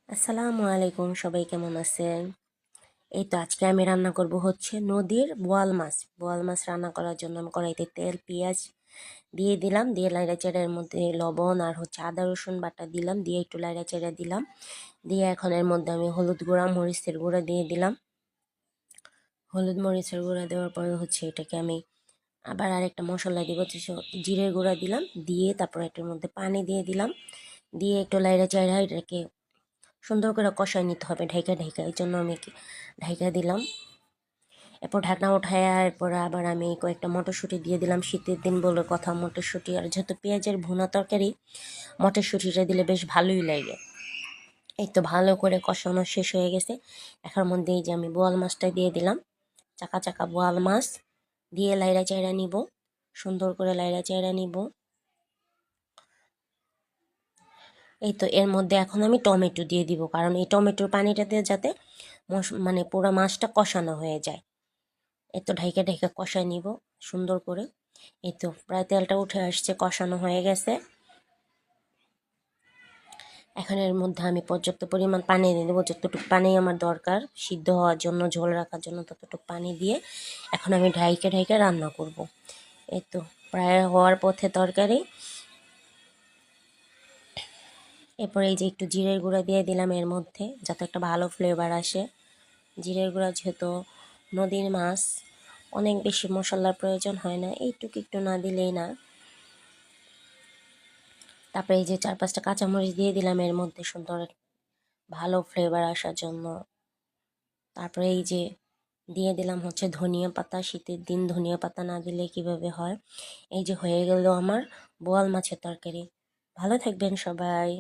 আসসালামু আলাইকুম, সবাই কেমন আছেন? এই তো আজকে আমি রান্না করব হচ্ছে নদীর বোয়াল মাছ। বোয়াল মাছ রান্না করার জন্য আমি কড়াইতে তেল পেঁয়াজ দিয়ে দিলাম, দিয়ে লাইড়া চাড়ার মধ্যে লবণ আর হচ্ছে আদা রসুন বাটা দিলাম, দিয়ে একটু লাইড়া চাড়া দিলাম, দিয়ে এখন এর মধ্যে আমি হলুদ গুঁড়া মরিচের গুঁড়া দিয়ে দিলাম। হলুদ মরিচের গুঁড়া দেওয়ার পরে হচ্ছে এটাকে আমি আবার আরেকটা মশলা দিব, জিরের গুঁড়া দিলাম, দিয়ে তারপর এটার মধ্যে পানি দিয়ে দিলাম, দিয়ে একটু লাইড়া চাড়া এটাকে সুন্দর করে কষায় নিতে হবে ঢাইকা ঢাইকা। এই জন্য আমি ঢাইকা দিলাম। এরপর ঢাকনা উঠায় এরপর আবার আমি কয়েকটা মটরশুঁটি দিয়ে দিলাম। শীতের দিন বলে কথা, মটরশুঁটি আর যেহেতু পেঁয়াজের ভুনা তরকারি, মটরশুঁটিটা দিলে বেশ ভালোই লাগে। এই তো ভালো করে কষানো শেষ হয়ে গেছে। এখার মধ্যে এই যে আমি বোয়াল মাছটা দিয়ে দিলাম, চাকা চাকা বোয়াল মাছ দিয়ে লাইড়া চাইড়া নিব, সুন্দর করে লাইড়া চাইড়া নিব। এই তো এর মধ্যে এখন আমি টমেটো দিয়ে দিব, কারণ এই টমেটোর পানিটাতে যাতে মানে পুরো মাছটা কষানো হয়ে যায়। এই তো ঢাইকা ঢাইকা কষায় নিব সুন্দর করে। এই তো প্রায় তেলটা উঠে আসছে, কষানো হয়ে গেছে। এখন এর মধ্যে আমি পর্যাপ্ত পরিমাণ পানি দিয়ে দেবো, যতটুকু পানি আমার দরকার সিদ্ধ হওয়ার জন্য, ঝোল রাখার জন্য ততটুকু পানি দিয়ে এখন আমি ঢাইকা ঢাইকা রান্না করব। এই তো প্রায় হওয়ার পথে তরকারি। এরপর এই যে একটু জিরের গুঁড়া দিয়ে দিলাম এর মধ্যে, যাতে একটা ভালো ফ্লেভার আসে। জিরের গুঁড়া যেহেতু নদীর মাছ, অনেক বেশি মশলার প্রয়োজন হয় না, এইটুকু একটু না দিলেই না। তারপরে এই যে 4-5টা কাঁচামরিচ দিয়ে দিলাম এর মধ্যে, সুন্দর ভালো ফ্লেভার আসার জন্য। তারপরে এই যে দিয়ে দিলাম হচ্ছে ধনিয়া পাতা। শীতের দিন ধনিয়া পাতা না দিলে কিভাবে হয়। এই যে হয়ে গেল আমার বোয়াল মাছের তরকারি। ভালো থাকবেন সবাই।